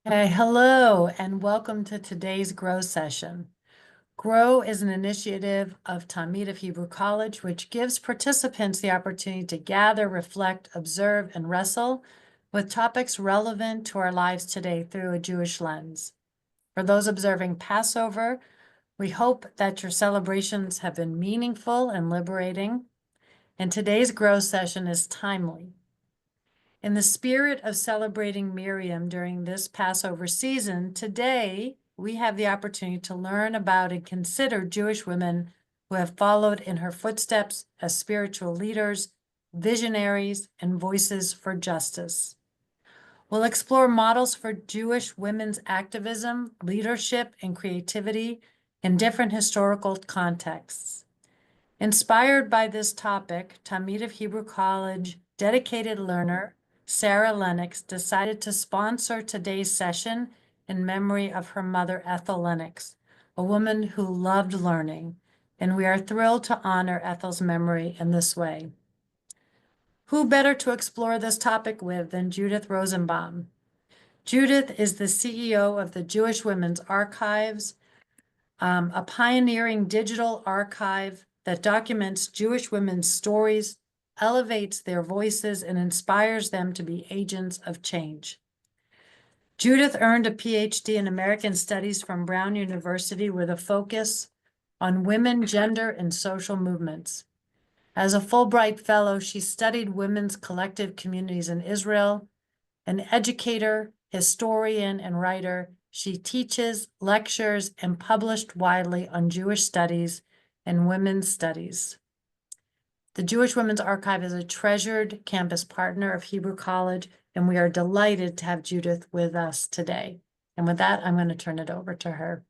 Hello, and welcome to today's GROW session. GROW is an initiative of Talmid of Hebrew College, which gives participants the opportunity to gather, reflect, observe, and wrestle with topics relevant to our lives today through a Jewish lens. For those observing Passover, we hope that your celebrations have been meaningful and liberating, and today's GROW session is timely. In the spirit of celebrating Miriam during this Passover season, today we have the opportunity to learn about and consider Jewish women who have followed in her footsteps as spiritual leaders, visionaries, and voices for justice. We'll explore models for Jewish women's activism, leadership, and creativity in different historical contexts. Inspired by this topic, Talmid of Hebrew College dedicated learner Sarah Lennox decided to sponsor today's session in memory of her mother, Ethel Lennox, a woman who loved learning, and we are thrilled to honor Ethel's memory in this way. Who better to explore this topic with than Judith Rosenbaum? Judith is the CEO of the Jewish Women's Archives, a pioneering digital archive that documents Jewish women's stories, elevates their voices, and inspires them to be agents of change. Judith earned a PhD in American Studies from Brown University with a focus on women, gender, and social movements. As a Fulbright Fellow, she studied women's collective communities in Israel. An educator, historian, and writer, she teaches, lectures, and published widely on Jewish studies and women's studies. The Jewish Women's Archive is a treasured campus partner of Hebrew College, and we are delighted to have Judith with us today. And with that, I'm going to turn it over to her.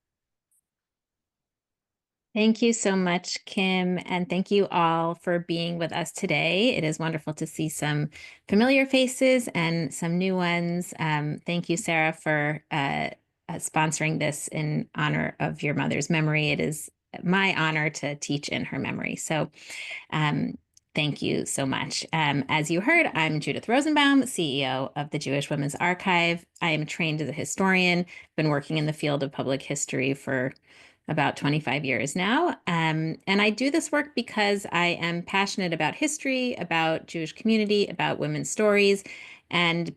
Thank you so much, Kim, and thank you all for being with us today. It is wonderful to see some familiar faces and some new ones. Thank you, Sarah, for sponsoring this in honor of your mother's memory. It is my honor to teach in her memory. So thank you so much. As you heard, I'm Judith Rosenbaum, CEO of the Jewish Women's Archive. I am trained as a historian, been working in the field of public history for about 25 years now. And I do this work because I am passionate about history, about Jewish community, about women's stories, and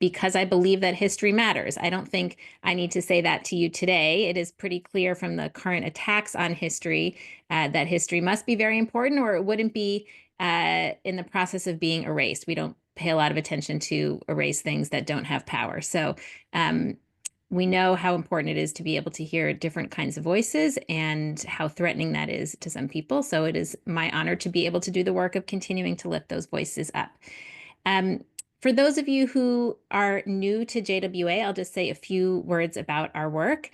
because I believe that history matters. I don't think I need to say that to you today. It is pretty clear from the current attacks on history that history must be very important, or it wouldn't be in the process of being erased. We don't pay a lot of attention to erase things that don't have power. So we know how important it is to be able to hear different kinds of voices and how threatening that is to some people. So it is my honor to be able to do the work of continuing to lift those voices up. For those of you who are new to JWA, I'll just say a few words about our work.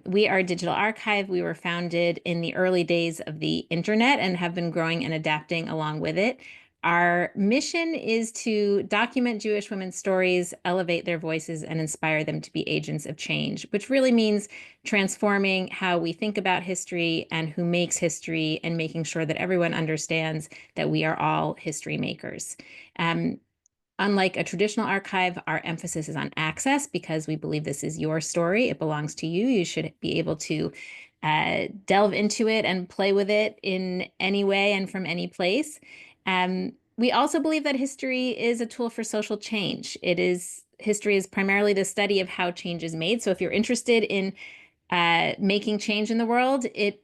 We are a digital archive. We were founded in the early days of the internet and have been growing and adapting along with it. Our mission is to document Jewish women's stories, elevate their voices, and inspire them to be agents of change, which really means transforming how we think about history and who makes history, and making sure that everyone understands that we are all history makers. Unlike a traditional archive, our emphasis is on access because we believe this is your story. It belongs to you. You should be able to delve into it and play with it in any way and from any place. We also believe that history is a tool for social change. History is primarily the study of how change is made. So if you're interested in making change in the world, it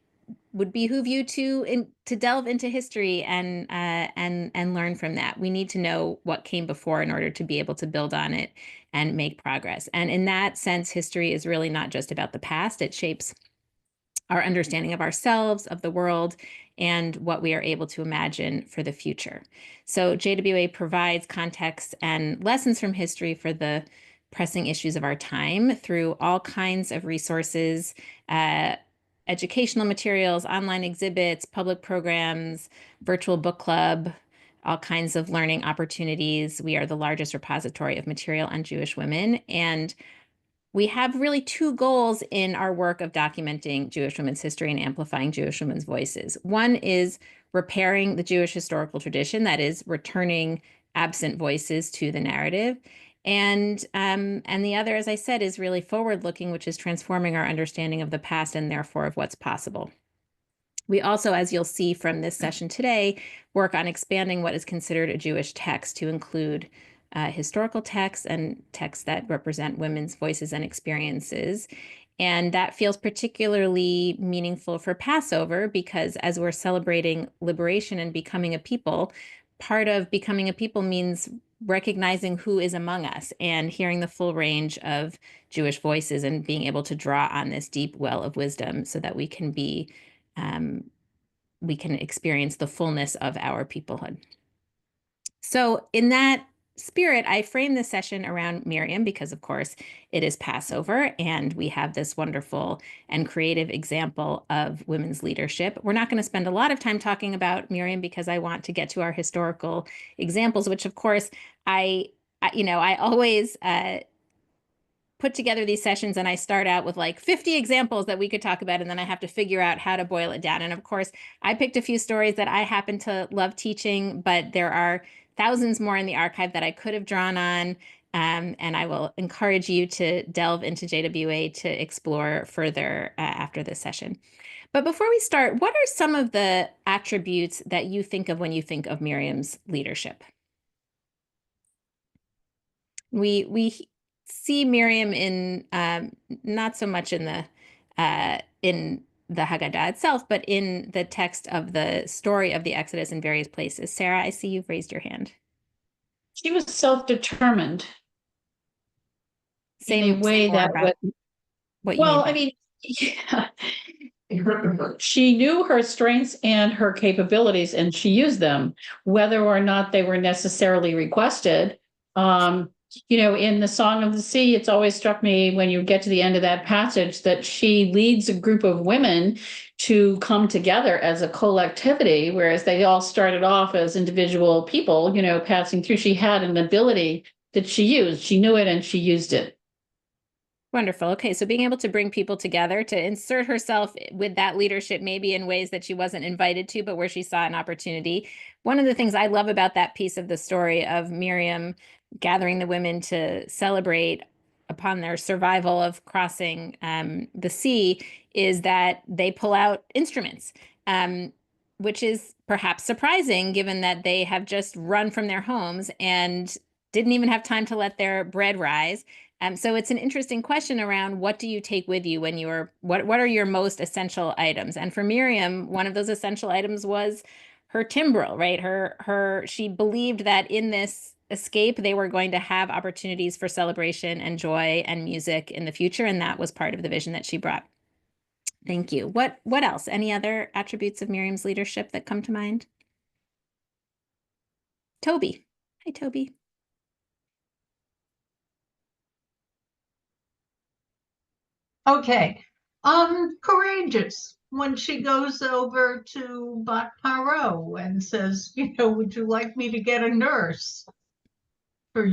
would behoove you to delve into history and learn from that. We need to know what came before in order to be able to build on it and make progress. And in that sense, history is really not just about the past. It shapes our understanding of ourselves, of the world, and what we are able to imagine for the future. So JWA provides context and lessons from history for the pressing issues of our time through all kinds of resources, educational materials, online exhibits, public programs, virtual book club, all kinds of learning opportunities. We are the largest repository of material on Jewish women, and we have really two goals in our work of documenting Jewish women's history and amplifying Jewish women's voices. One is repairing the Jewish historical tradition, that is, returning absent voices to the narrative. And the other, as I said, is really forward-looking, which is transforming our understanding of the past and therefore of what's possible. We also, as you'll see from this session today, work on expanding what is considered a Jewish text to include historical texts and texts that represent women's voices and experiences. And that feels particularly meaningful for Passover because as we're celebrating liberation and becoming a people, part of becoming a people means recognizing who is among us and hearing the full range of Jewish voices and being able to draw on this deep well of wisdom so that we can experience the fullness of our peoplehood. So in that spirit, I framed this session around Miriam because, of course, it is Passover and we have this wonderful and creative example of women's leadership. We're not going to spend a lot of time talking about Miriam because I want to get to our historical examples, which, of course, I always put together these sessions and I start out with like 50 examples that we could talk about, and then I have to figure out how to boil it down. And of course, I picked a few stories that I happen to love teaching, but there are thousands more in the archive that I could have drawn on. And I will encourage you to delve into JWA to explore further after this session. But before we start, what are some of the attributes that you think of when you think of Miriam's leadership? We see Miriam in not so much in the Haggadah itself, but in the text of the story of the Exodus in various places. Sarah, I see you've raised your hand. She was self-determined Say in a way more that about what you well, mean. I mean, yeah. She knew her strengths and her capabilities, and she used them, whether or not they were necessarily requested. Um, in the Song of the Sea, it's always struck me when you get to the end of that passage that she leads a group of women to come together as a collectivity, whereas they all started off as individual people, passing through. She had an ability that she used. She knew it and she used it. Wonderful. Okay, so being able to bring people together to insert herself with that leadership, maybe in ways that she wasn't invited to, but where she saw an opportunity. One of the things I love about that piece of the story of Miriam gathering the women to celebrate upon their survival of crossing the sea is that they pull out instruments, which is perhaps surprising given that they have just run from their homes and didn't even have time to let their bread rise. So it's an interesting question around what do you take with you when you're, what are your most essential items? And for Miriam, one of those essential items was her timbrel, right? She believed that in this escape, they were going to have opportunities for celebration and joy and music in the future. And that was part of the vision that she brought. Thank you. What else? Any other attributes of Miriam's leadership that come to mind? Toby. Hi, Toby. Okay. Courageous when she goes over to Bat Paro and says, would you like me to get a nurse for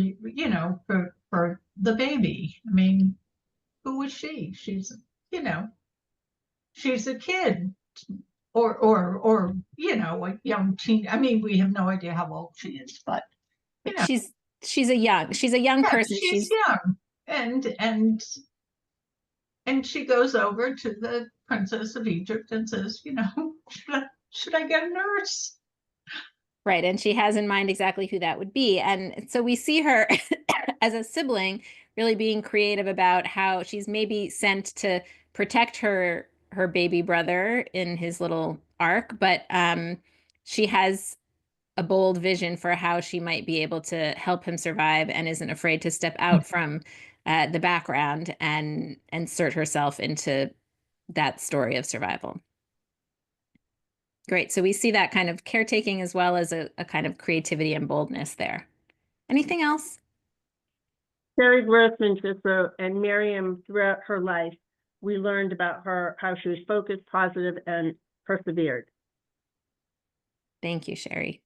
for the baby? I mean, who is she? You know, she's a kid or a young teen. I mean, we have no idea how old she is, but you know, She's a young yeah, person. she's young. And she goes over to the princess of Egypt and says, should I get a nurse? Right. And she has in mind exactly who that would be. And so we see her as a sibling really being creative about how she's maybe sent to protect her baby brother in his little ark, but she has a bold vision for how she might be able to help him survive and isn't afraid to step out from the background and insert herself into that story of survival. Great. So we see that kind of caretaking as well as a kind of creativity and boldness there. Anything else? Terry Grossman just wrote, and Miriam, throughout her life, we learned about her, how she was focused, positive, and persevered. Thank you, Sherry.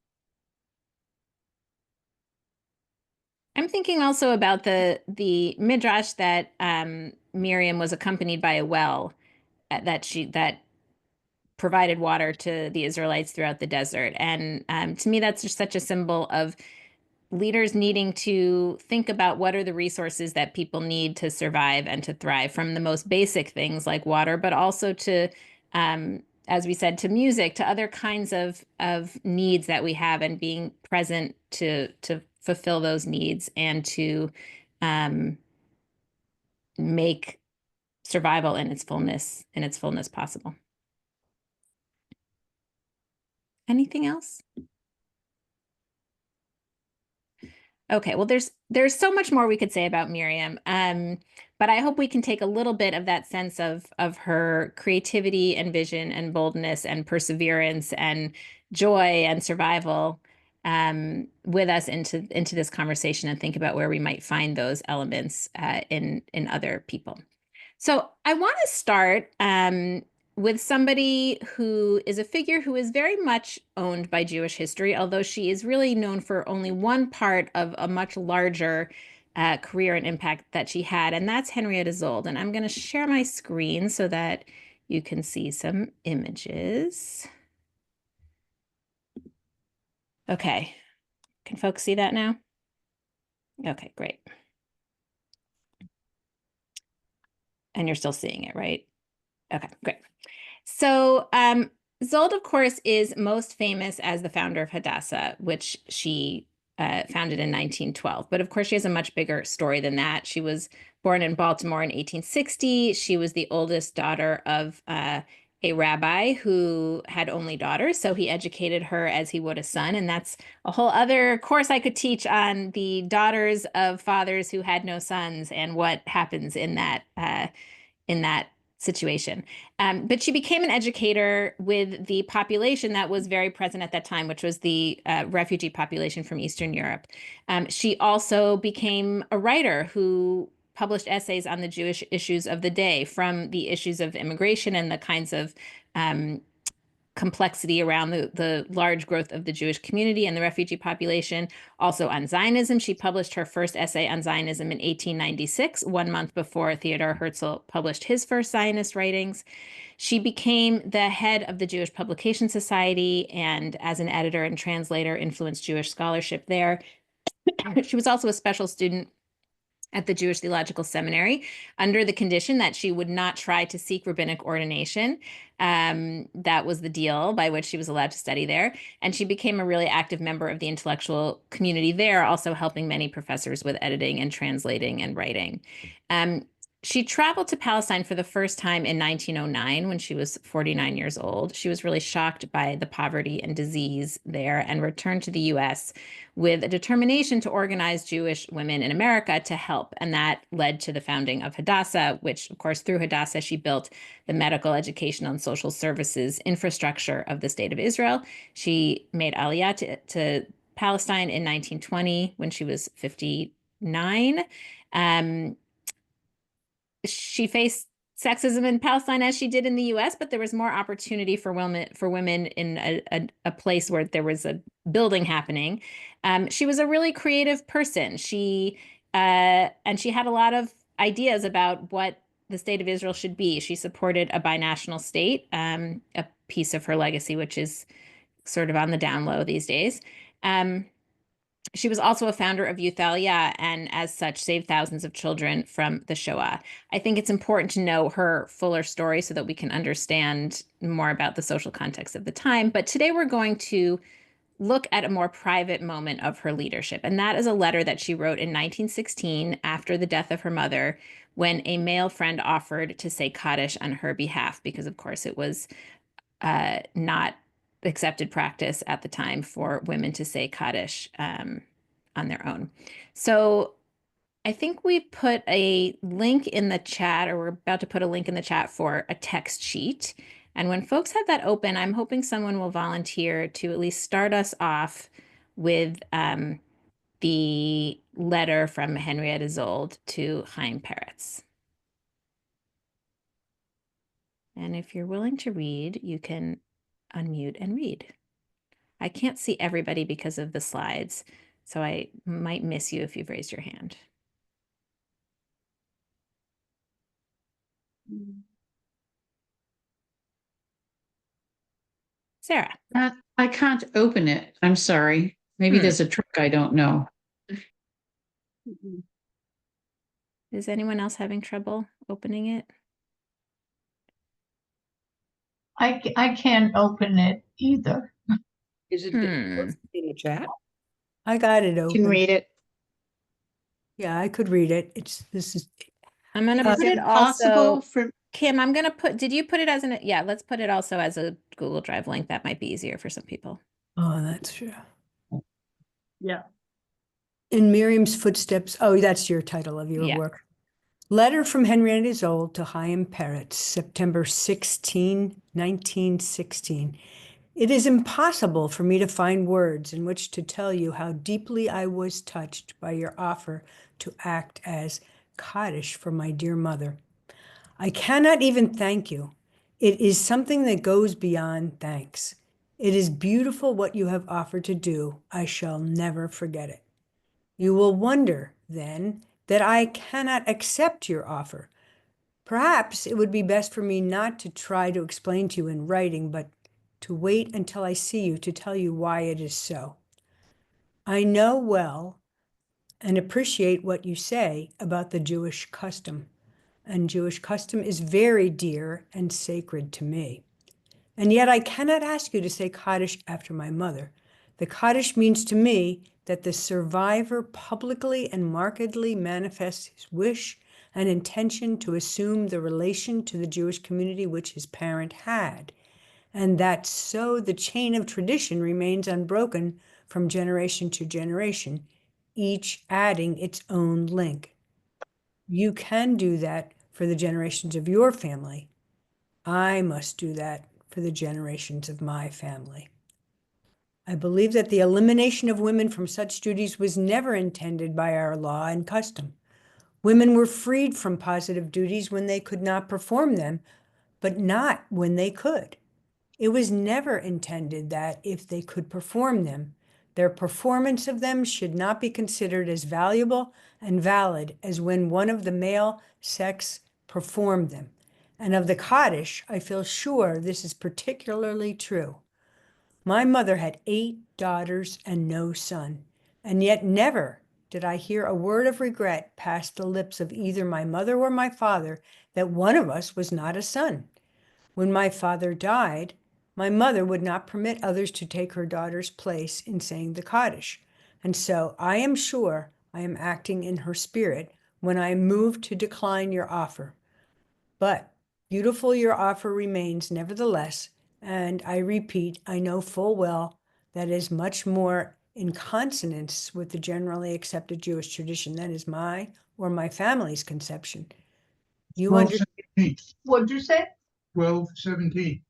I'm thinking also about the midrash that Miriam was accompanied by a well that provided water to the Israelites throughout the desert. And to me, that's just such a symbol of leaders needing to think about what are the resources that people need to survive and to thrive, from the most basic things like water, but also to, as we said, to music, to other kinds of needs that we have, and being present to fulfill those needs and to make survival in its fullness possible. Anything else? Okay, well, there's so much more we could say about Miriam, but I hope we can take a little bit of that sense of her creativity and vision and boldness and perseverance and joy and survival with us into this conversation, and think about where we might find those elements in other people. So I want to start with somebody who is a figure who is very much owned by Jewish history, although she is really known for only one part of a much larger career and impact that she had, and that's Henrietta Zold. And I'm going to share my screen so that you can see some images. Okay, can folks see that now? Okay, great. And you're still seeing it, right? Okay, great. So Zold, of course, is most famous as the founder of Hadassah, which she founded in 1912. But of course, she has a much bigger story than that. She was born in Baltimore in 1860. She was the oldest daughter of a rabbi who had only daughters, so he educated her as he would a son. And that's a whole other course I could teach on the daughters of fathers who had no sons and what happens in that situation. But she became an educator with the population that was very present at that time, which was the refugee population from Eastern Europe. She also became a writer who published essays on the Jewish issues of the day, from the issues of immigration and the kinds of complexity around the large growth of the Jewish community and the refugee population. Also on Zionism, she published her first essay on Zionism in 1896, 1 month before Theodor Herzl published his first Zionist writings. She became the head of the Jewish Publication Society, and as an editor and translator, influenced Jewish scholarship there. She was also a special student at the Jewish Theological Seminary, under the condition that she would not try to seek rabbinic ordination. That was the deal by which she was allowed to study there. And she became a really active member of the intellectual community there, also helping many professors with editing and translating and writing. She traveled to Palestine for the first time in 1909 when she was 49 years old. She was really shocked by the poverty and disease there, and returned to the US with a determination to organize Jewish women in America to help. And that led to the founding of Hadassah, which, of course, through Hadassah, she built the medical, educational, and social services infrastructure of the state of Israel. She made Aliyah to Palestine in 1920 when she was 59. She faced sexism in Palestine as she did in the US, but there was more opportunity for women in a place where there was a building happening. She was a really creative person. And she had a lot of ideas about what the state of Israel should be. She supported a binational state, a piece of her legacy, which is sort of on the down low these days. She was also a founder of Youth Aliyah, and as such saved thousands of children from the Shoah. I think it's important to know her fuller story so that we can understand more about the social context of the time. But today we're going to look at a more private moment of her leadership. And that is a letter that she wrote in 1916 after the death of her mother, when a male friend offered to say Kaddish on her behalf, because of course it was not accepted practice at the time for women to say Kaddish on their own. So I think we put a link in the chat, or we're about to put a link in the chat for a text sheet. And when folks have that open, I'm hoping someone will volunteer to at least start us off with the letter from Henrietta Zold to Chaim Peretz. And if you're willing to read, you can unmute and read. I can't see everybody because of the slides, so I might miss you if you've raised your hand. Sarah. I can't open it. I'm sorry. Maybe there's a trick I don't know. Is anyone else having trouble opening it? I can't open it either. Is it Hmm. in the chat? I got it Can open. read it. Yeah, I could read it. This is, I'm gonna Is put it it possible also, for, Kim, I'm gonna put, did you put it as an, yeah, let's put it also as a Google Drive link. That might be easier for some people. oh, that's true. Yeah. In Miriam's footsteps. Oh, that's your title of your Yeah. work. Letter from Henrietta Zold to Chaim Peretz, September 16, 1916. It is impossible for me to find words in which to tell you how deeply I was touched by your offer to act as Kaddish for my dear mother. I cannot even thank you. It is something that goes beyond thanks. It is beautiful what you have offered to do. I shall never forget it. You will wonder, then, that I cannot accept your offer. Perhaps it would be best for me not to try to explain to you in writing, but to wait until I see you to tell you why it is so. I know well and appreciate what you say about the Jewish custom, and Jewish custom is very dear and sacred to me. And yet I cannot ask you to say Kaddish after my mother. The Kaddish means to me that the survivor publicly and markedly manifests his wish and intention to assume the relation to the Jewish community which his parent had, and that so the chain of tradition remains unbroken from generation to generation, each adding its own link. You can do that for the generations of your family. I must do that for the generations of my family. I believe that the elimination of women from such duties was never intended by our law and custom. Women were freed from positive duties when they could not perform them, but not when they could. It was never intended that if they could perform them, their performance of them should not be considered as valuable and valid as when one of the male sex performed them. And of the Kaddish, I feel sure this is particularly true. My mother had 8 daughters and no son, and yet never did I hear a word of regret pass the lips of either my mother or my father that one of us was not a son. When my father died, my mother would not permit others to take her daughter's place in saying the Kaddish. And so I am sure I am acting in her spirit when I move to decline your offer. But beautiful your offer remains nevertheless, and I repeat, I know full well that is much more in consonance with the generally accepted Jewish tradition than is my or my family's conception. You understand? 12:17. what'd you say? 12:17.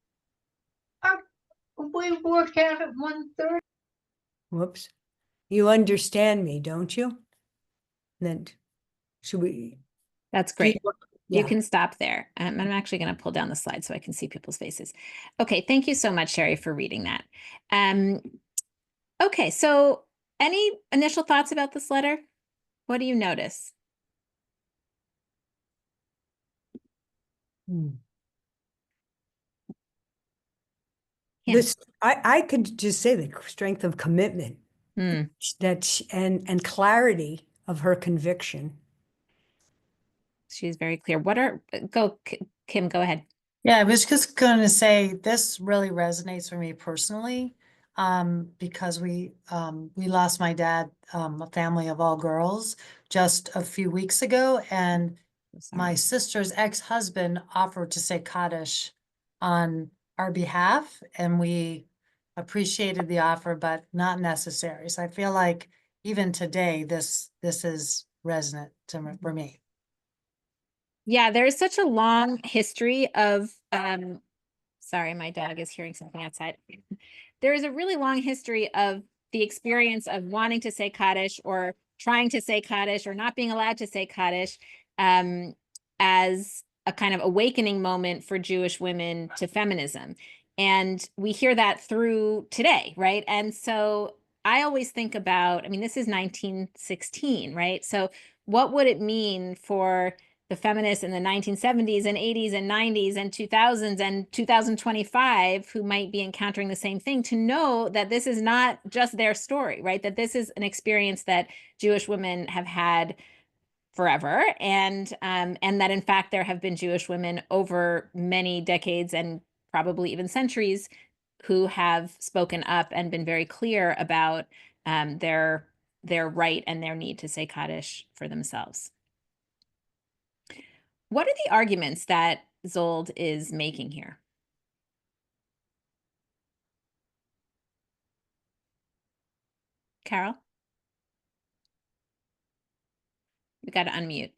We work out at 1:30. Whoops. You understand me, don't you? Then should we? That's do you- great. You Yeah. can stop there. I'm actually going to pull down the slide so I can see people's faces. Okay, thank you so much, Sherry, for reading that. Okay, so any initial thoughts about this letter? What do you notice? Hmm. Kim? This I could just say the strength of commitment Hmm, and clarity of her conviction. she's very clear. Kim, go ahead. Yeah, I was just going to say this really resonates for me personally, because we lost my dad, a family of all girls, just a few weeks ago, and Sorry. my sister's ex-husband offered to say Kaddish on our behalf, and we appreciated the offer, but not necessary. So I feel like even today, this is resonant for me. Yeah, there is such a long history of, sorry, my dog is hearing something outside. There is a really long history of the experience of wanting to say Kaddish or trying to say Kaddish or not being allowed to say Kaddish, as a kind of awakening moment for Jewish women to feminism. And we hear that through today, right? And so I always think about, I mean, this is 1916, right? So what would it mean for the feminists in the 1970s and 80s and 90s and 2000s and 2025 who might be encountering the same thing to know that this is not just their story, right? That this is an experience that Jewish women have had forever, and that in fact there have been Jewish women over many decades and probably even centuries who have spoken up and been very clear about their right and their need to say Kaddish for themselves. What are the arguments that Zold is making here? Carol? You got to unmute.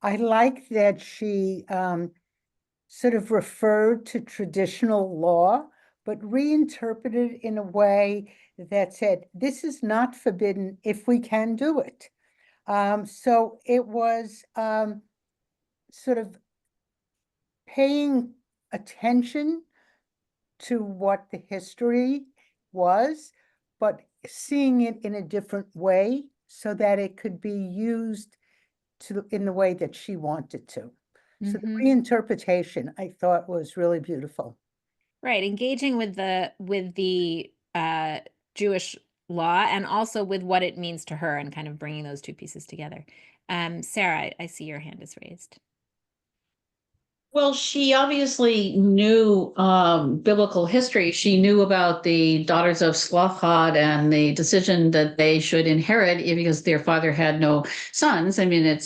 I like that she sort of referred to traditional law, but reinterpreted in a way that said, this is not forbidden if we can do it. So it was sort of paying attention to what the history was, but seeing it in a different way so that it could be used in the way that she wanted to. So the reinterpretation I thought was really beautiful. Right, engaging with the Jewish law and also with what it means to her and kind of bringing those two pieces together. Sarah, I see your hand is raised. Well, she obviously knew biblical history. She knew about the daughters of Slothod and the decision that they should inherit because their father had no sons. I mean,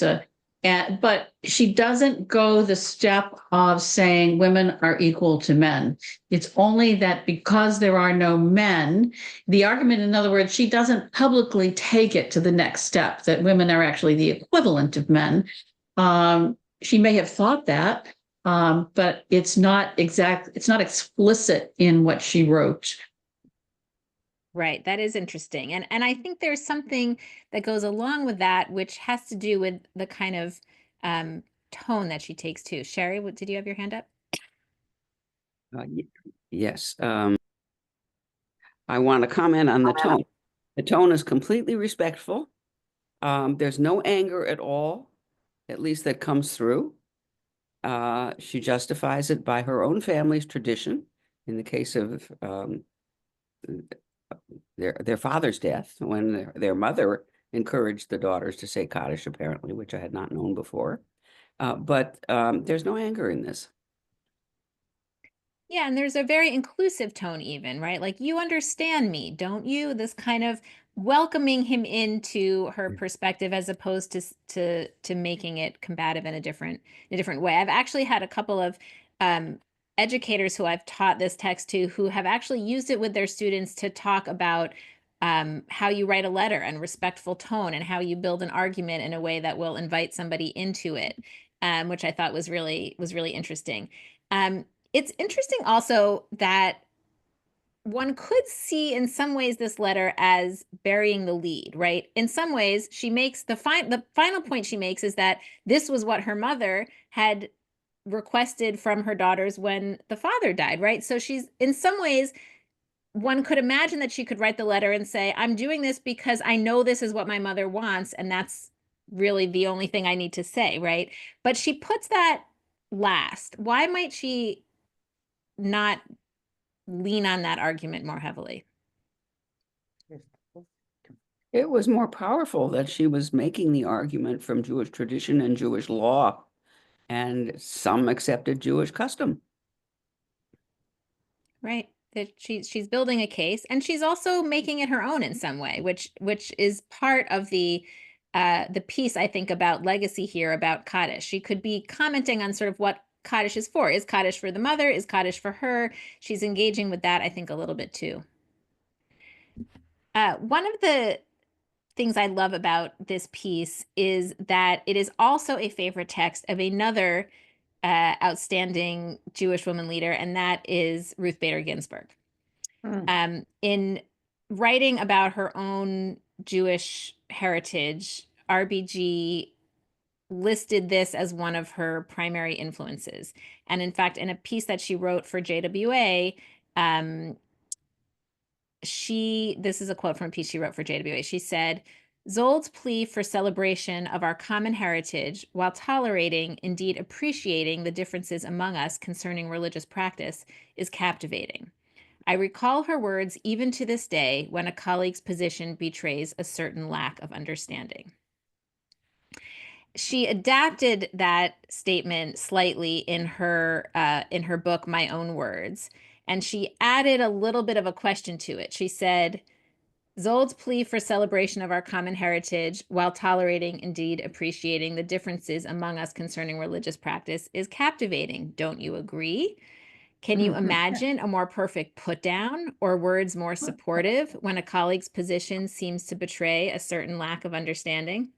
but she doesn't go the step of saying women are equal to men. It's only that because there are no men, the argument, in other words, she doesn't publicly take it to the next step, that women are actually the equivalent of men. She may have thought that, but it's not explicit in what she wrote. Right, that is interesting. And I think there's something that goes along with that, which has to do with the kind of tone that she takes too. Sherry, did you have your hand up? Yes. I want to comment on the tone. The tone is completely respectful. There's no anger at all, at least that comes through. She justifies it by her own family's tradition. In the case of their father's death, when their mother encouraged the daughters to say Kaddish, apparently, which I had not known before. But there's no anger in this. Yeah, and there's a very inclusive tone even, right? Like, you understand me, don't you? This kind of welcoming him into her perspective as opposed to making it combative in a different way. I've actually had a couple of educators who I've taught this text to who have actually used it with their students to talk about how you write a letter and respectful tone and how you build an argument in a way that will invite somebody into it, which I thought was really interesting. It's interesting also that one could see in some ways this letter as burying the lead, right? In some ways, she makes the final point she makes is that this was what her mother had requested from her daughters when the father died, right? So she's, in some ways, one could imagine that she could write the letter and say, I'm doing this because I know this is what my mother wants, and that's really the only thing I need to say, right? But she puts that last. Why might she not lean on that argument more heavily? It was more powerful that she was making the argument from Jewish tradition and Jewish law and some accepted Jewish custom. Right. That she's building a case, and she's also making it her own in some way, which is part of the piece, I think, about legacy here, about Kaddish. She could be commenting on sort of what Kaddish is for. Is Kaddish for the mother? Is Kaddish for her? She's engaging with that, I think, a little bit too. One of the things I love about this piece is that it is also a favorite text of another outstanding Jewish woman leader, and that is Ruth Bader Ginsburg. In writing about her own Jewish heritage, RBG listed this as one of her primary influences. And in fact, in a piece that she wrote for JWA, this is a quote from a piece she wrote for JWA. She said, Zold's plea for celebration of our common heritage, while tolerating, indeed appreciating, the differences among us concerning religious practice, is captivating. I recall her words even to this day when a colleague's position betrays a certain lack of understanding. She adapted that statement slightly in her book, My Own Words, and she added a little bit of a question to it. She said, Zold's plea for celebration of our common heritage, while tolerating, indeed appreciating, the differences among us concerning religious practice, is captivating. Don't you agree? Can you imagine a more perfect put down or words more supportive when a colleague's position seems to betray a certain lack of understanding?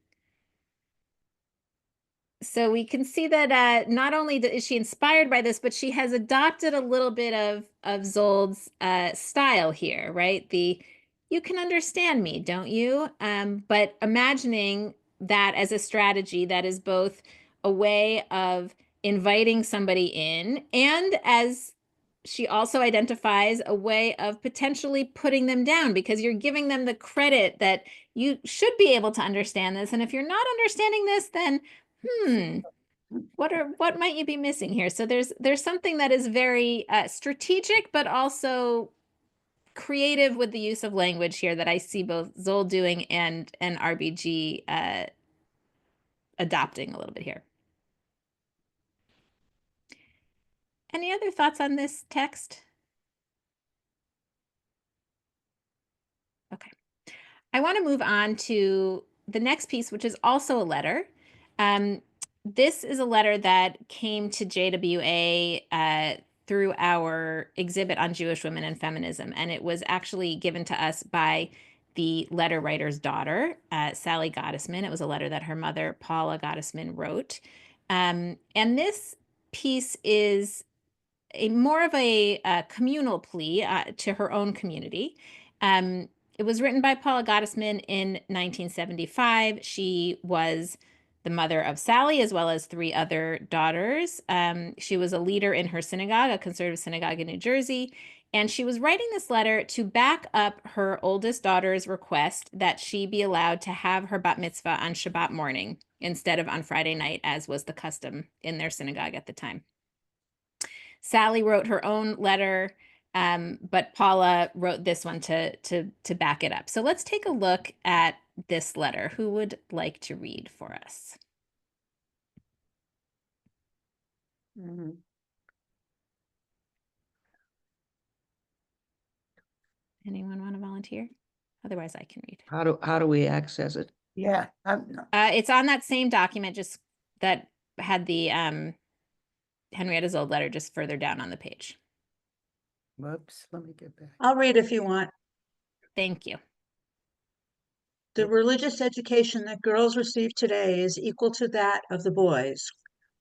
So we can see that not only is she inspired by this, but she has adopted a little bit of Zold's style here, right? You can understand me, don't you? But imagining that as a strategy that is both a way of inviting somebody in, and, as she also identifies, a way of potentially putting them down, because you're giving them the credit that you should be able to understand this. And if you're not understanding this, then what might you be missing here? So there's something that is very strategic, but also creative with the use of language here that I see both Zold doing and RBG adopting a little bit here. Any other thoughts on this text? Okay. I want to move on to the next piece, which is also a letter. This is a letter that came to JWA through our exhibit on Jewish women and feminism, and it was actually given to us by the letter writer's daughter, Sally Gottesman. It was a letter that her mother, Paula Gottesman, wrote. And this piece is more of a communal plea to her own community. It was written by Paula Gottesman in 1975. She was the mother of Sally, as well as 3 other daughters. She was a leader in her synagogue, a conservative synagogue in New Jersey. And she was writing this letter to back up her oldest daughter's request that she be allowed to have her bat mitzvah on Shabbat morning instead of on Friday night, as was the custom in their synagogue at the time. Sally wrote her own letter, but Paula wrote this one to back it up. So let's take a look at this letter. Who would like to read for us? Anyone want to volunteer? Otherwise, I can read. How do we access it? Yeah, It's on that same document, just that had the Henrietta Zold letter just further down on the page. whoops, let me get back. I'll read if you want. Thank you. The religious education that girls receive today is equal to that of the boys.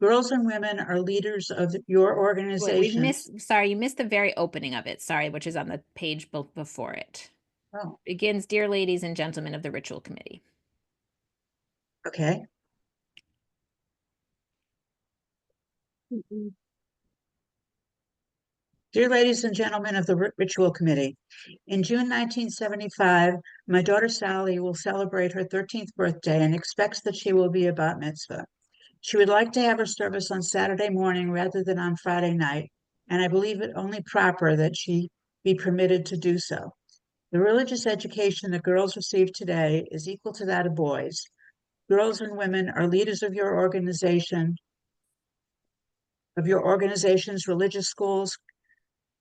Girls and women are leaders of your Wait, organization. you missed the very opening of it, sorry, which is on the page before it. Oh, Begins, dear ladies and gentlemen of the Ritual Committee. okay. Dear ladies and gentlemen of the Ritual Committee, in June 1975, my daughter Sally will celebrate her 13th birthday and expects that she will be a bat mitzvah. She would like to have her service on Saturday morning rather than on Friday night, and I believe it only proper that she be permitted to do so. The religious education that girls receive today is equal to that of boys. Girls and women are leaders of your organization's religious schools,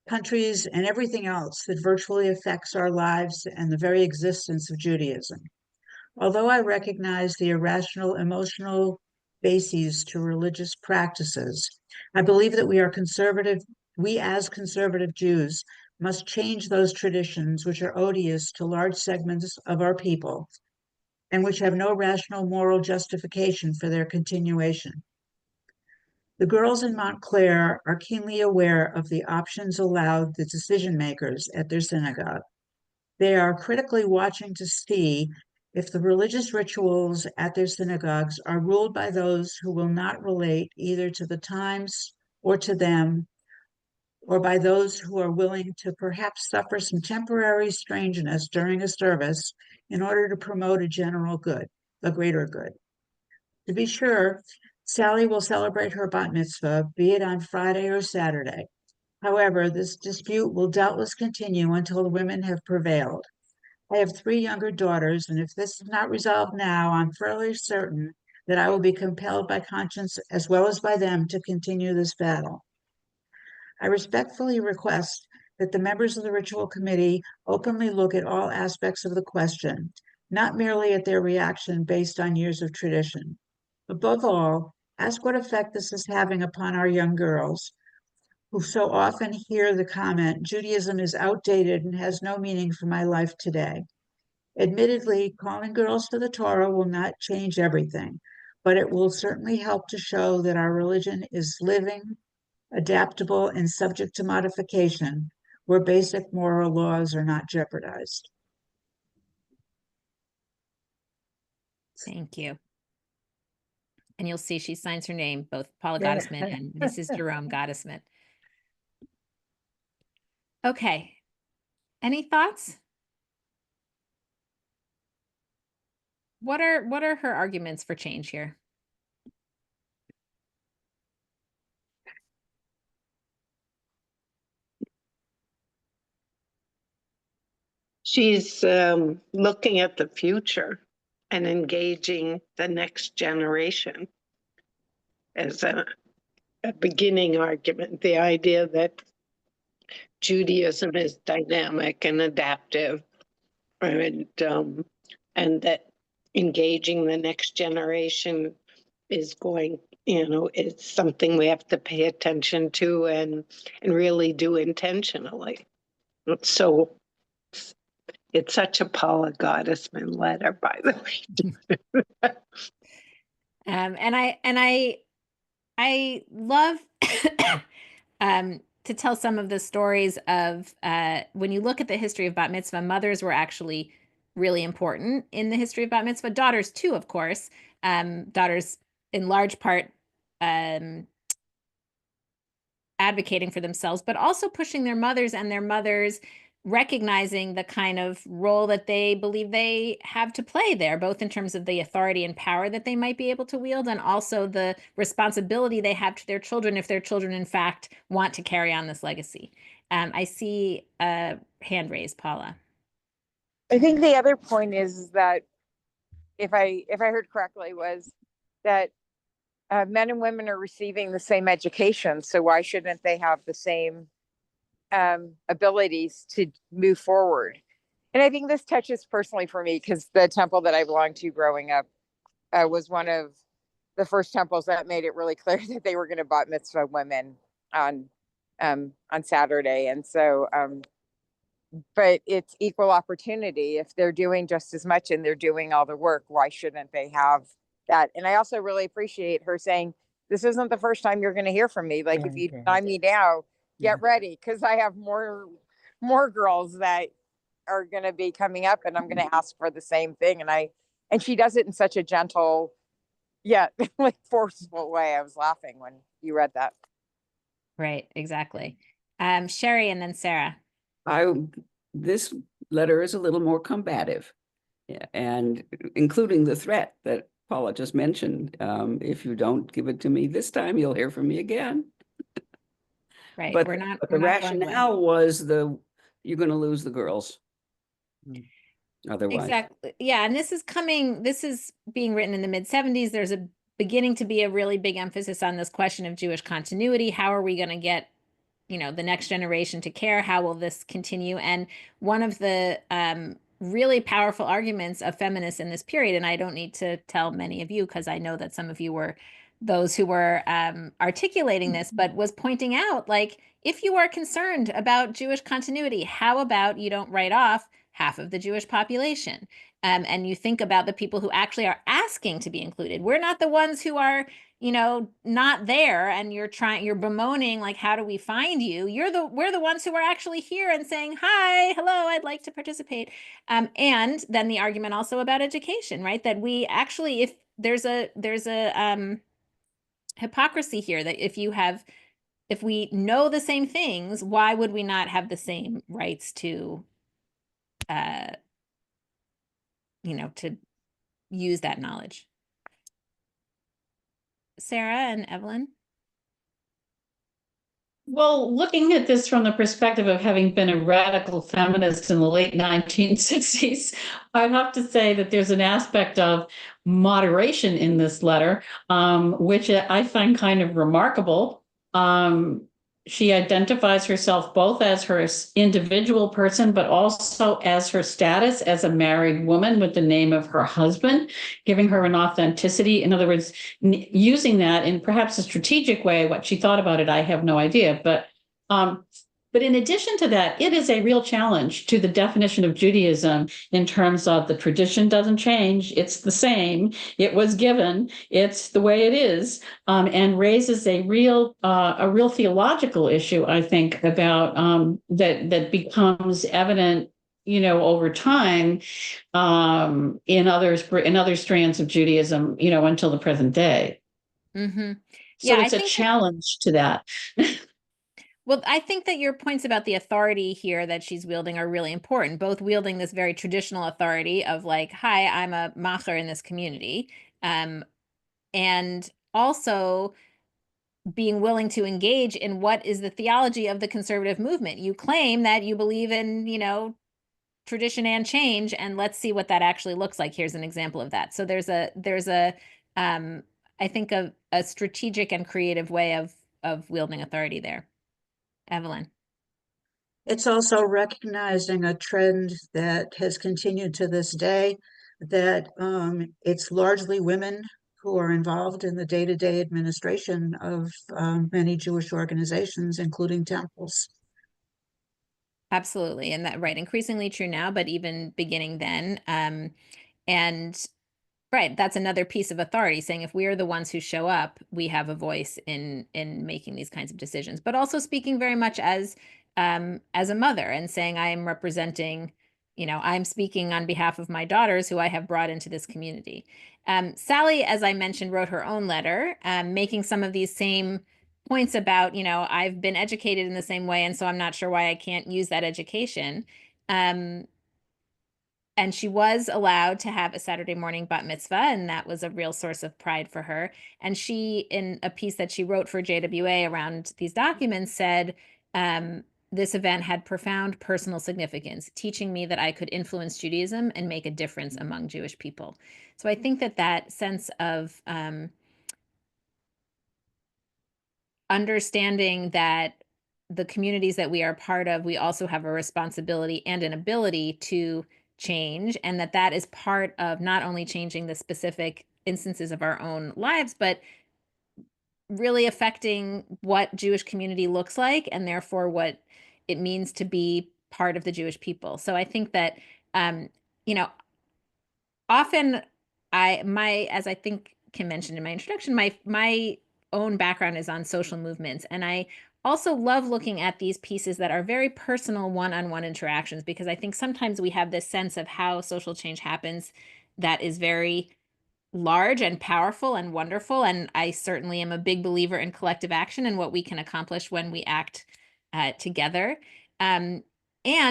countries, and everything else that virtually affects our lives and the very existence of Judaism. Although I recognize the irrational emotional bases to religious practices, I believe that we as conservative Jews must change those traditions which are odious to large segments of our people and which have no rational moral justification for their continuation. The girls in Montclair are keenly aware of the options allowed the decision makers at their synagogue. They are critically watching to see if the religious rituals at their synagogues are ruled by those who will not relate either to the times or to them, or by those who are willing to perhaps suffer some temporary strangeness during a service in order to promote a general good, a greater good. To be sure, Sally will celebrate her bat mitzvah, be it on Friday or Saturday. However, this dispute will doubtless continue until the women have prevailed. I have 3 younger daughters, and if this is not resolved now, I'm fairly certain that I will be compelled by conscience as well as by them to continue this battle. I respectfully request that the members of the ritual committee openly look at all aspects of the question, not merely at their reaction based on years of tradition. Above all, ask what effect this is having upon our young girls, who so often hear the comment, Judaism is outdated and has no meaning for my life today. Admittedly, calling girls to the Torah will not change everything, but it will certainly help to show that our religion is living, adaptable, and subject to modification, where basic moral laws are not jeopardized. Thank you. And you'll see she signs her name, both Paula Yeah. Gottesman and Mrs. Jerome Gottesman. Okay. Any thoughts? What are her arguments for change here? She's looking at the future and engaging the next generation as a beginning argument. The idea that Judaism is dynamic and adaptive, and that engaging the next generation is going, it's something we have to pay attention to and really do intentionally. So it's such a Paula Gottesman letter, by the way. And I love to tell some of the stories of when you look at the history of bat mitzvah, mothers were actually really important in the history of bat mitzvah. Daughters too, of course. Daughters in large part advocating for themselves, but also pushing their mothers, and their mothers recognizing the kind of role that they believe they have to play there, both in terms of the authority and power that they might be able to wield, and also the responsibility they have to their children if their children, in fact, want to carry on this legacy. I see a hand raised, Paula. I think the other point is that, if I heard correctly, was that men and women are receiving the same education, so why shouldn't they have the same abilities to move forward? And I think this touches personally for me, because the temple that I belonged to growing up was one of the first temples that made it really clear that they were going to bat mitzvah women on Saturday. And so, but it's equal opportunity. If they're doing just as much and they're doing all the work, why shouldn't they have that? And I also really appreciate her saying, this isn't the first time you're going to hear from me. Like, if you deny me now, get ready, because I have more girls that are going to be coming up, and I'm going to ask for the same thing. And she does it in such a gentle, yet like forceful way. I was laughing when you read that. Right, exactly. Sherry, and then Sarah. This letter is a little more combative, and including the threat that Paula just mentioned. If you don't give it to me this time, you'll hear from me again. Right. But we're the not going rationale was you're going to lose the girls. Otherwise. Exactly. Yeah. And this is being written in the mid-70s. There's a beginning to be a really big emphasis on this question of Jewish continuity. How are we going to get, the next generation to care? How will this continue? And one of the really powerful arguments of feminists in this period, and I don't need to tell many of you, because I know that some of you were those who were articulating this, but was pointing out, like, if you are concerned about Jewish continuity, how about you don't write off half of the Jewish population? And you think about the people who actually are asking to be included. We're not the ones who are, not there, and you're bemoaning, like, how do we find you? We're the ones who are actually here and saying, hi, hello, I'd like to participate. And then the argument also about education, right? That we actually, if there's a hypocrisy here, that if you have if we know the same things, why would we not have the same rights to, to use that knowledge? Sarah and Evelyn? Well, looking at this from the perspective of having been a radical feminist in the late 1960s, I'd have to say that there's an aspect of moderation in this letter, which I find kind of remarkable. She identifies herself both as her individual person, but also as her status as a married woman with the name of her husband, giving her an authenticity. In other words, using that in perhaps a strategic way. What she thought about it, I have no idea. But in addition to that, it is a real challenge to the definition of Judaism in terms of the tradition doesn't change. It's the same. It was given. It's the way it is, and raises a real theological issue, I think, about that becomes evident, over time, in other strands of Judaism, until the present day. Mm-hmm. So Yeah, it's a challenge to that. Well, I think that your points about the authority here that she's wielding are really important, both wielding this very traditional authority of like, hi, I'm a macher in this community, and also being willing to engage in what is the theology of the conservative movement. You claim that you believe in, tradition and change, and let's see what that actually looks like. Here's an example of that. So there's a I think a strategic and creative way of wielding authority there. Evelyn. It's also recognizing a trend that has continued to this day, that it's largely women who are involved in the day-to-day administration of many Jewish organizations, including temples. Absolutely. And that, right, increasingly true now, but even beginning then. And right, that's another piece of authority, saying if we are the ones who show up, we have a voice in making these kinds of decisions, but also speaking very much as a mother and saying, I am representing, I'm speaking on behalf of my daughters who I have brought into this community. Sally, as I mentioned, wrote her own letter, making some of these same points about, I've been educated in the same way, and so I'm not sure why I can't use that education. And she was allowed to have a Saturday morning bat mitzvah, and that was a real source of pride for her. And she, in a piece that she wrote for JWA around these documents, said, this event had profound personal significance, teaching me that I could influence Judaism and make a difference among Jewish people. So I think that sense of understanding that the communities that we are part of, we also have a responsibility and an ability to change, and that is part of not only changing the specific instances of our own lives, but really affecting what Jewish community looks like, and therefore what it means to be part of the Jewish people. So I think that, often as I think Kim mentioned in my introduction, my own background is on social movements. And I also love looking at these pieces that are very personal one-on-one interactions, because I think sometimes we have this sense of how social change happens that is very large and powerful and wonderful. And I certainly am a big believer in collective action and what we can accomplish when we act together. And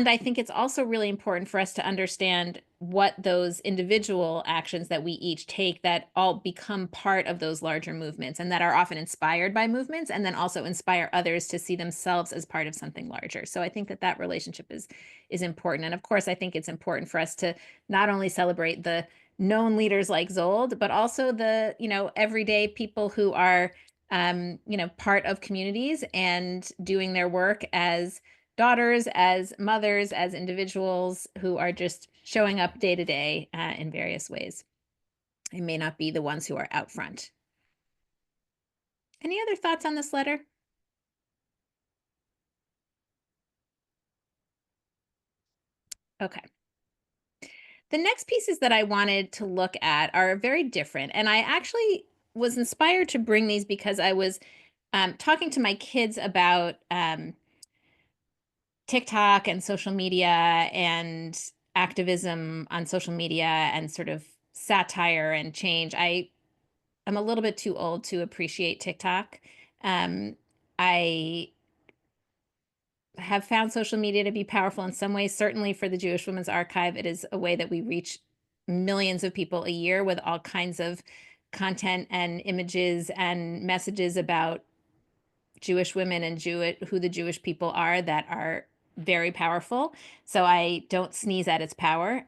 I think it's also really important for us to understand what those individual actions that we each take that all become part of those larger movements, and that are often inspired by movements, and then also inspire others to see themselves as part of something larger. So I think that relationship is important. And of course, I think it's important for us to not only celebrate the known leaders like Zold, but also the, everyday people who are, part of communities and doing their work as daughters, as mothers, as individuals who are just showing up day to day in various ways. They may not be the ones who are out front. Any other thoughts on this letter? Okay. The next pieces that I wanted to look at are very different. And I actually was inspired to bring these because I was talking to my kids about TikTok and social media and activism on social media and sort of satire and change. I'm a little bit too old to appreciate TikTok. I have found social media to be powerful in some ways. Certainly for the Jewish Women's Archive, it is a way that we reach millions of people a year with all kinds of content and images and messages about Jewish women and who the Jewish people are that are very powerful. So I don't sneeze at its power.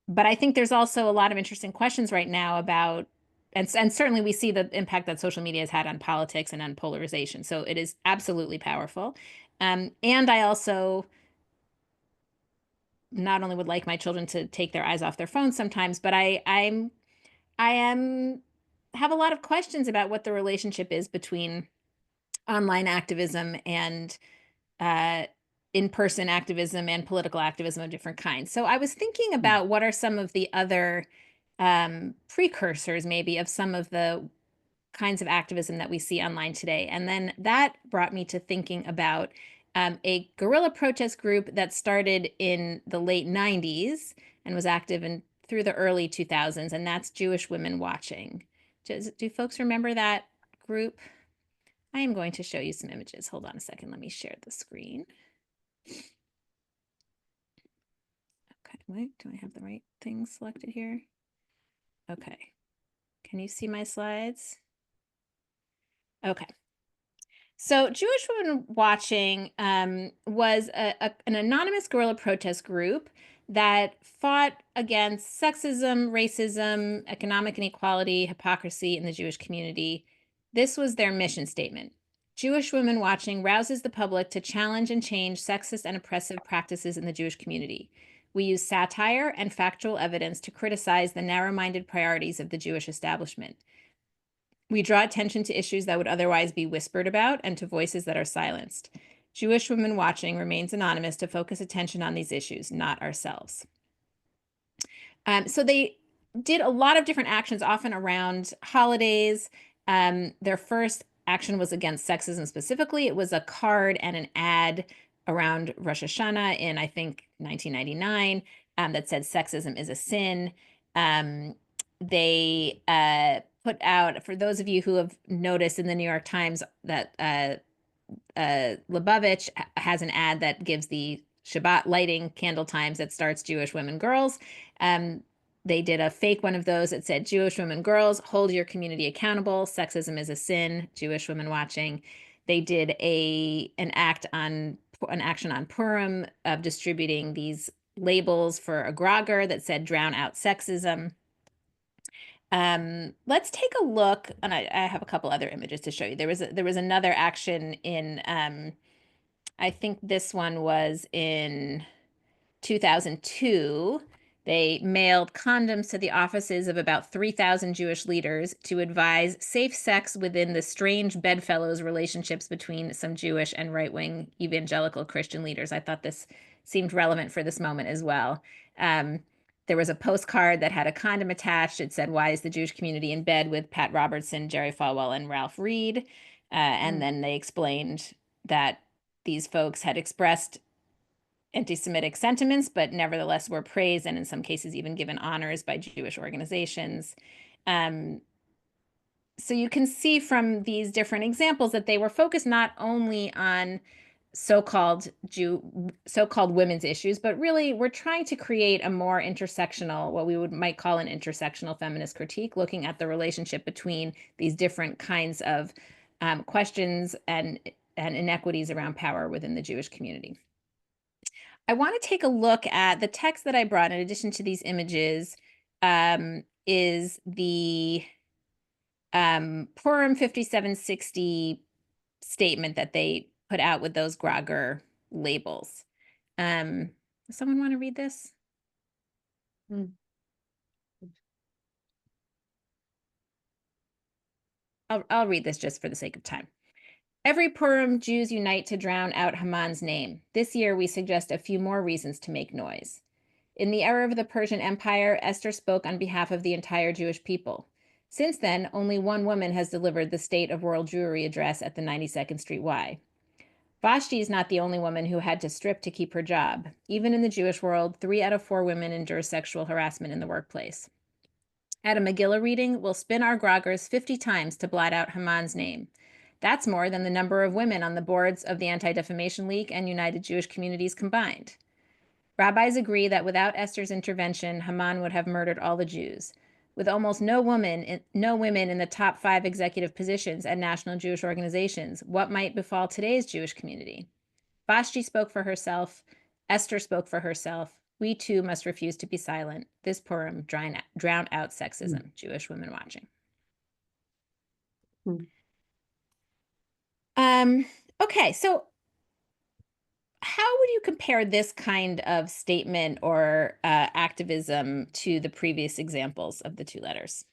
But I think there's also a lot of interesting questions right now about, and certainly we see the impact that social media has had on politics and on polarization. So it is absolutely powerful. And I also not only would like my children to take their eyes off their phones sometimes, but I have a lot of questions about what the relationship is between online activism and in-person activism and political activism of different kinds. So I was thinking about what are some of the other precursors maybe of some of the kinds of activism that we see online today. And then that brought me to thinking about a guerrilla protest group that started in the late 90s and was active through the early 2000s, and that's Jewish Women Watching. Do folks remember that group? I am going to show you some images. Hold on a second. Let me share the screen. Okay, wait, do I have the right thing selected here? Okay. Can you see my slides? Okay. So Jewish Women Watching was an anonymous guerrilla protest group that fought against sexism, racism, economic inequality, hypocrisy in the Jewish community. This was their mission statement. Jewish Women Watching rouses the public to challenge and change sexist and oppressive practices in the Jewish community. We use satire and factual evidence to criticize the narrow-minded priorities of the Jewish establishment. We draw attention to issues that would otherwise be whispered about and to voices that are silenced. Jewish Women Watching remains anonymous to focus attention on these issues, not ourselves. So they did a lot of different actions, often around holidays. Their first action was against sexism specifically. It was a card and an ad around Rosh Hashanah in, I think, 1999 that said sexism is a sin. They put out, for those of you who have noticed in the New York Times that Lubavitch has an ad that gives the Shabbat lighting candle times that starts Jewish women, girls. They did a fake one of those that said, Jewish women, girls, hold your community accountable. Sexism is a sin. Jewish Women Watching. They did an action on Purim of distributing these labels for a grogger that said, drown out sexism. Let's take a look, and I have a couple other images to show you. There was another action in, I think this one was in 2002. They mailed condoms to the offices of about 3,000 Jewish leaders to advise safe sex within the strange bedfellows relationships between some Jewish and right-wing evangelical Christian leaders. I thought this seemed relevant for this moment as well. There was a postcard that had a condom attached. It said, why is the Jewish community in bed with Pat Robertson, Jerry Falwell, and Ralph Reed? And then they explained that these folks had expressed anti-Semitic sentiments, but nevertheless were praised and in some cases even given honors by Jewish organizations. So you can see from these different examples that they were focused not only on so-called women's issues, but really we're trying to create a more intersectional, what we might call an intersectional feminist critique, looking at the relationship between these different kinds of questions and inequities around power within the Jewish community. I want to take a look at the text that I brought in addition to these images, is the Purim 5760 statement that they put out with those grogger labels. Does someone want to read this? I'll read this just for the sake of time. Every Purim, Jews unite to drown out Haman's name. This year, we suggest a few more reasons to make noise. In the era of the Persian Empire, Esther spoke on behalf of the entire Jewish people. Since then, only one woman has delivered the State of World Jewry address at the 92nd Street Y. Vashti is not the only woman who had to strip to keep her job. Even in the Jewish world, 3 out of 4 women endure sexual harassment in the workplace. At a Megillah reading, we'll spin our groggers 50 times to blot out Haman's name. That's more than the number of women on the boards of the Anti-Defamation League and United Jewish Communities combined. Rabbis agree that without Esther's intervention, Haman would have murdered all the Jews. With almost no women in the top 5 executive positions at national Jewish organizations, what might befall today's Jewish community? Vashti spoke for herself. Esther spoke for herself. We too must refuse to be silent. This Purim drown out sexism. Jewish women watching. Okay, so how would you compare this kind of statement or activism to the previous examples of the 2 letters?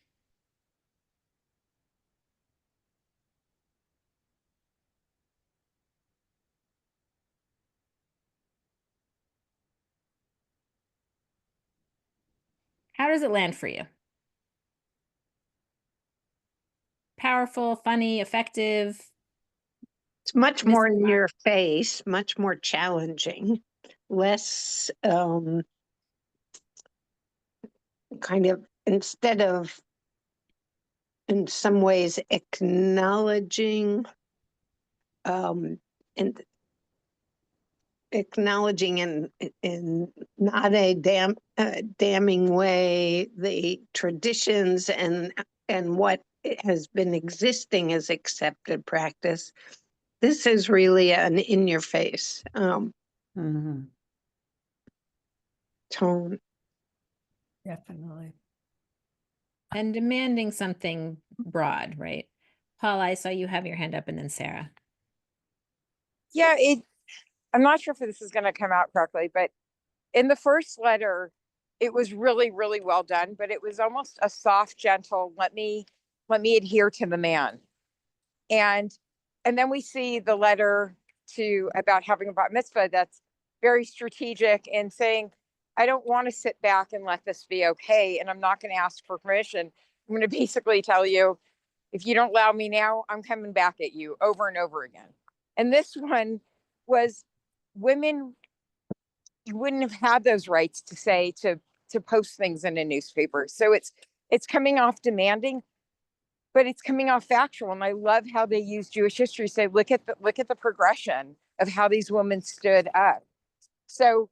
How does it land for you? Powerful, funny, effective? It's much more in your face, much more challenging, less kind of, instead of in some ways acknowledging and acknowledging in not a damning way the traditions and what has been existing as accepted practice. This is really an in-your-face tone. Definitely. And demanding something broad, right? Paul, I saw you have your hand up, and then Sarah. Yeah, I'm not sure if this is going to come out correctly, but in the first letter, it was really, really well done, but it was almost a soft, gentle, let me adhere to the man. And then we see the letter about having a bat mitzvah that's very strategic and saying, I don't want to sit back and let this be okay. And I'm not going to ask for permission. I'm going to basically tell you, if you don't allow me now, I'm coming back at you over and over again. And this one was women, you wouldn't have had those rights to say, to post things in a newspaper. So it's coming off demanding, but it's coming off factual. And I love how they use Jewish history to say, look at the progression of how these women stood up. So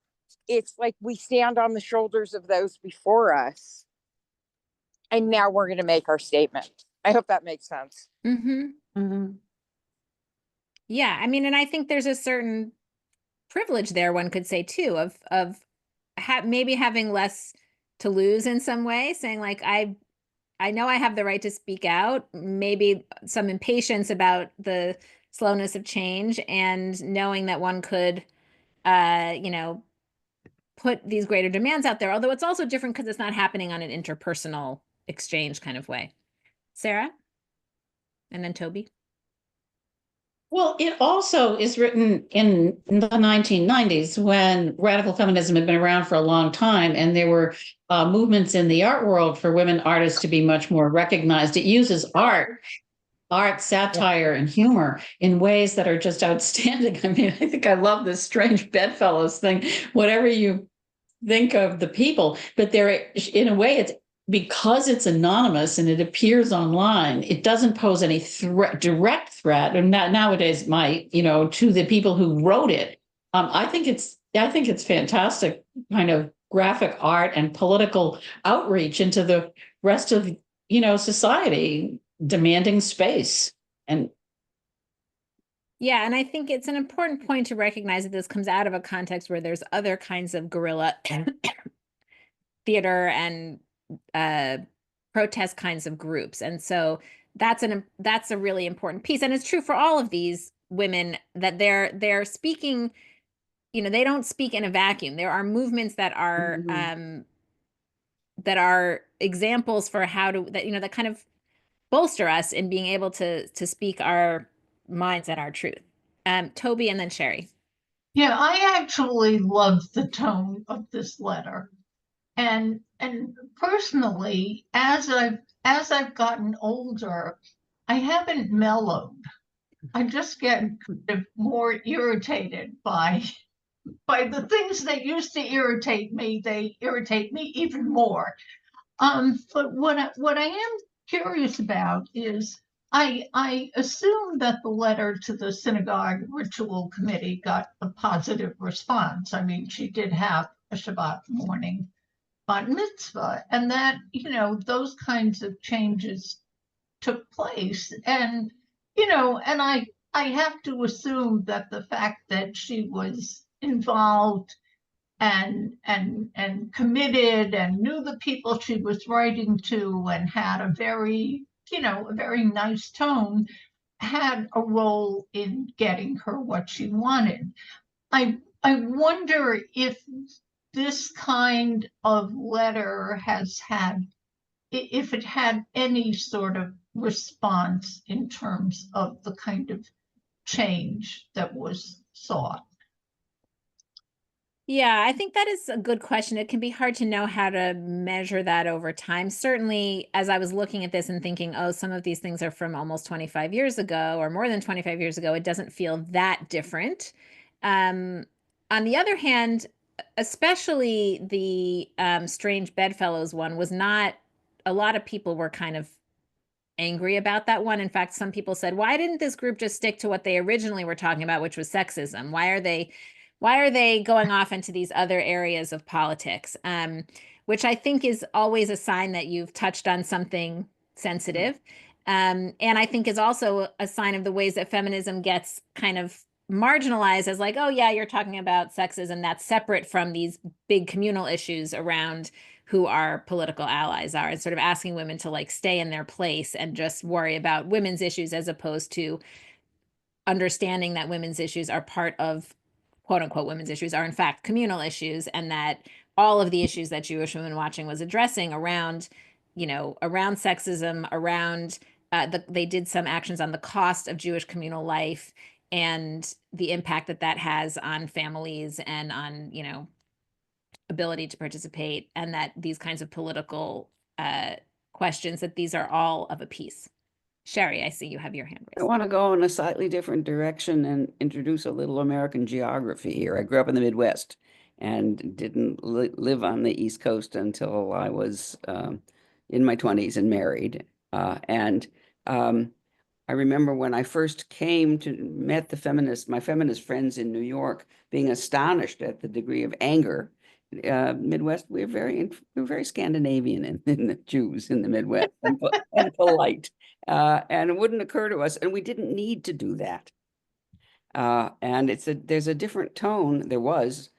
it's like we stand on the shoulders of those before us. And now we're going to make our statement. I hope that makes sense. Yeah, I mean, and I think there's a certain privilege there, one could say too, of maybe having less to lose in some way, saying like, I know I have the right to speak out, maybe some impatience about the slowness of change, and knowing that one could, put these greater demands out there, although it's also different because it's not happening on an interpersonal exchange kind of way. Sarah? And then Toby? Well, it also is written in the 1990s when radical feminism had been around for a long time, and there were movements in the art world for women artists to be much more recognized. It uses art, satire, and humor in ways that are just outstanding. I mean, I think I love this strange bedfellows thing, whatever you think of the people, but there, in a way, it's because it's anonymous and it appears online, it doesn't pose any direct threat, and nowadays might, to the people who wrote it. I think it's fantastic kind of graphic art and political outreach into the rest of, society, demanding space. And yeah, and I think it's an important point to recognize that this comes out of a context where there's other kinds of guerrilla theater and protest kinds of groups. And so that's a really important piece. And it's true for all of these women that they're speaking, they don't speak in a vacuum. There are movements that are that are examples for how to, that kind of bolster us in being able to speak our minds and our truth. Toby and then Sherry. Yeah, I actually love the tone of this letter. And personally, as I've gotten older, I haven't mellowed. I just get more irritated by the things that used to irritate me. They irritate me even more. But what I am curious about is I assume that the letter to the synagogue ritual committee got a positive response. I mean, she did have a Shabbat morning bat mitzvah, and that, you know, those kinds of changes took place. And, you know, and I have to assume that the fact that she was involved and committed and knew the people she was writing to and had a very, you know, a very nice tone, had a role in getting her what she wanted. I wonder if this kind of letter has had, if it had any sort of response in terms of the kind of change that was sought. Yeah, I think that is a good question. It can be hard to know how to measure that over time. Certainly, as I was looking at this and thinking, oh, some of these things are from almost 25 years ago or more than 25 years ago, it doesn't feel that different. On the other hand, especially the Strange Bedfellows one was not, a lot of people were kind of angry about that one. In fact, some people said, why didn't this group just stick to what they originally were talking about, which was sexism? Why are they going off into these other areas of politics? Which I think is always a sign that you've touched on something sensitive. And I think is also a sign of the ways that feminism gets kind of marginalized as like, oh yeah, you're talking about sexism that's separate from these big communal issues around who our political allies are, and sort of asking women to like stay in their place and just worry about women's issues as opposed to understanding that women's issues are part of, quote unquote, women's issues are in fact communal issues, and that all of the issues that Jewish Women Watching was addressing around, you know, around sexism, around they did some actions on the cost of Jewish communal life and the impact that that has on families and on, you know, ability to participate, and that these kinds of political questions, that these are all of a piece. Sherry, I see you have your hand I raised. want to go in a slightly different direction and introduce a little American geography here. I grew up in the Midwest and didn't live on the East Coast until I was in my 20s and married. I remember when I first met my feminist friends in New York, being astonished at the degree of anger. Midwest, we're very Scandinavian in the Jews in the Midwest and polite. And it wouldn't occur to us, and we didn't need to do that. And there's a different tone. There was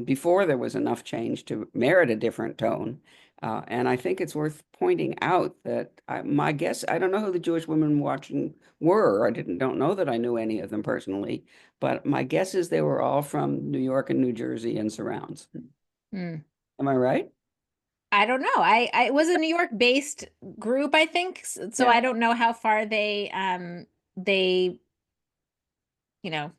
before there was enough change to merit a different tone. And I think it's worth pointing out that my guess, I don't know who the Jewish Women Watching were. I don't know that I knew any of them personally, but my guess is they were all from New York and New Jersey and surrounds. Am I right? I don't know. It was a New York based group, I think. So Yeah. I don't know how far they you know,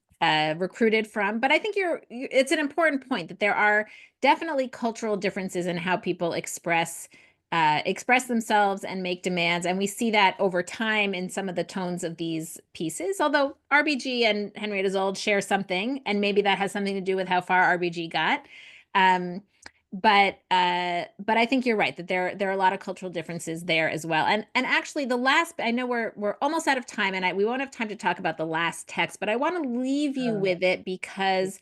recruited from, but I think it's an important point that there are definitely cultural differences in how people express themselves and make demands. And we see that over time in some of the tones of these pieces, although RBG and Henrietta Zold share something, and maybe that has something to do with how far RBG got. But I think you're right that there are a lot of cultural differences there as well. And actually the last, I know we're almost out of time, and we won't have time to talk about the last text, but I want to leave you with it because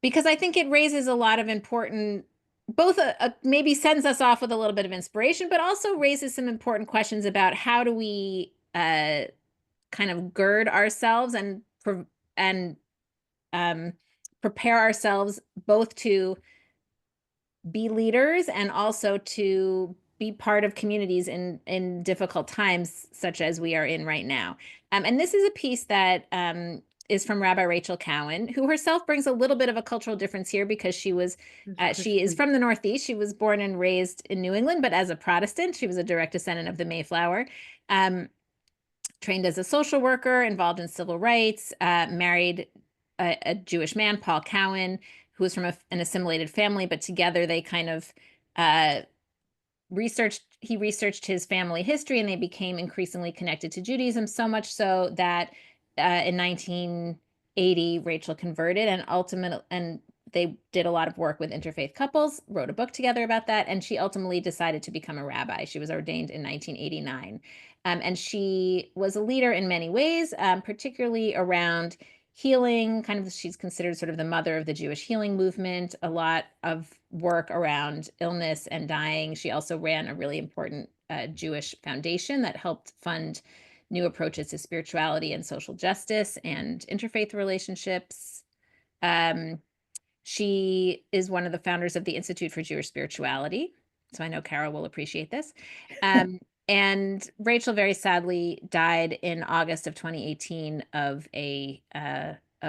because I think it raises a lot of important, both maybe sends us off with a little bit of inspiration, but also raises some important questions about how do we kind of gird ourselves and prepare ourselves both to be leaders and also to be part of communities in difficult times such as we are in right now. And this is a piece that is from Rabbi Rachel Cowan, who herself brings a little bit of a cultural difference here because she is from the Northeast. She was born and raised in New England, but as a Protestant, she was a direct descendant of the Mayflower. Trained as a social worker, involved in civil rights, married a Jewish man, Paul Cowan, who was from an assimilated family, but together they kind of he researched his family history, and they became increasingly connected to Judaism, so much so that in 1980, Rachel converted, and they did a lot of work with interfaith couples, wrote a book together about that, and she ultimately decided to become a rabbi. She was ordained in 1989. And she was a leader in many ways, particularly around healing. She's considered sort of the mother of the Jewish healing movement, a lot of work around illness and dying. She also ran a really important Jewish foundation that helped fund new approaches to spirituality and social justice and interfaith relationships. She is one of the founders of the Institute for Jewish Spirituality. So I know Carol will appreciate this. And Rachel very sadly died in August of 2018 of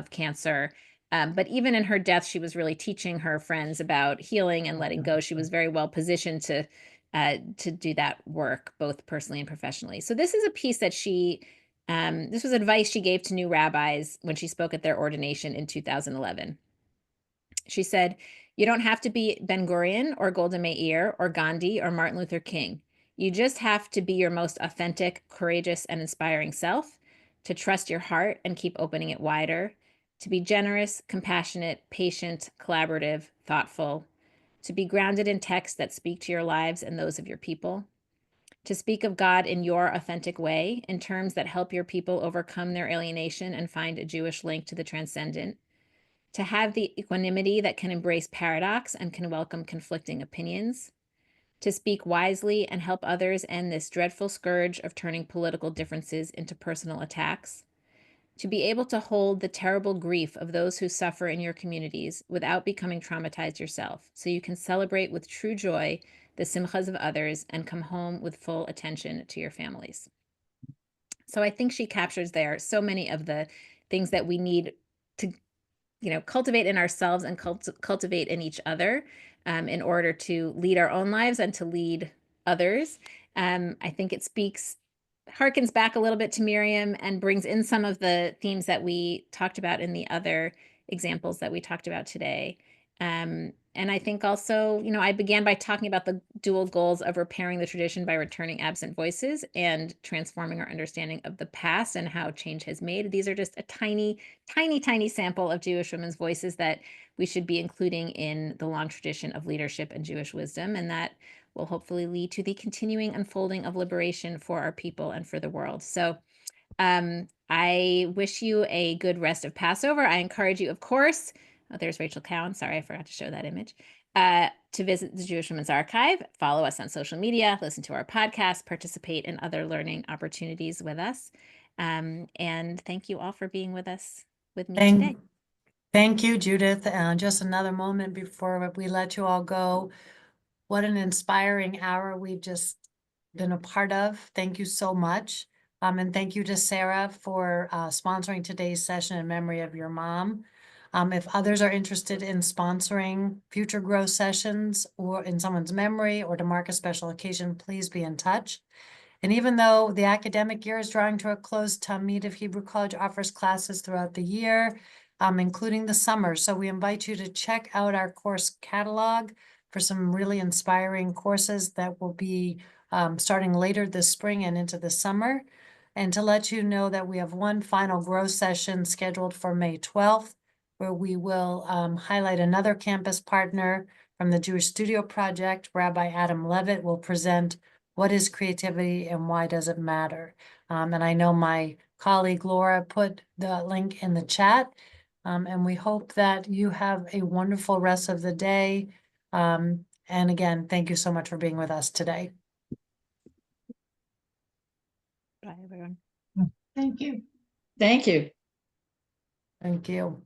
cancer. But even in her death, she was really teaching her friends about healing and letting go. She was very well positioned to do that work, both personally and professionally. So this is a piece that this was advice she gave to new rabbis when she spoke at their ordination in 2011. She said, "You don't have to be Ben-Gurion or Golda Meir or Gandhi or Martin Luther King. You just have to be your most authentic, courageous, and inspiring self, to trust your heart and keep opening it wider, to be generous, compassionate, patient, collaborative, thoughtful, to be grounded in texts that speak to your lives and those of your people, to speak of God in your authentic way, in terms that help your people overcome their alienation and find a Jewish link to the transcendent, to have the equanimity that can embrace paradox and can welcome conflicting opinions, to speak wisely and help others end this dreadful scourge of turning political differences into personal attacks, to be able to hold the terrible grief of those who suffer in your communities without becoming traumatized yourself, so you can celebrate with true joy the simchas of others and come home with full attention to your families." So I think she captures there so many of the things that we need to cultivate in ourselves and cultivate in each other in order to lead our own lives and to lead others. I think it harkens back a little bit to Miriam and brings in some of the themes that we talked about in the other examples that we talked about today. And I think also, I began by talking about the dual goals of repairing the tradition by returning absent voices and transforming our understanding of the past and how change has made. These are just a tiny, tiny, tiny sample of Jewish women's voices that we should be including in the long tradition of leadership and Jewish wisdom, and that will hopefully lead to the continuing unfolding of liberation for our people and for the world. So I wish you a good rest of Passover. I encourage you, of course, there's Rachel Cowan. Sorry, I forgot to show that image. To visit the Jewish Women's Archive, follow us on social media, listen to our podcast, participate in other learning opportunities with us. And thank you all for being with me today. Thank you, Judith. Just another moment before we let you all go. What an inspiring hour we've just been a part of. Thank you so much. And thank you to Sarah for sponsoring today's session in memory of your mom. If others are interested in sponsoring future growth sessions or in someone's memory or to mark a special occasion, please be in touch. And even though the academic year is drawing to a close, Talmid of Hebrew College offers classes throughout the year, including the summer. So we invite you to check out our course catalog for some really inspiring courses that will be starting later this spring and into the summer. And to let you know that we have one final growth session scheduled for May 12th, where we will highlight another campus partner from the Jewish Studio Project. Rabbi Adam Levitt will present what is creativity and why does it matter. And I know my colleague Laura put the link in the chat. And we hope that you have a wonderful rest of the day. And again, thank you so much for being with us today. Bye, everyone. Thank you. Thank you. Thank you.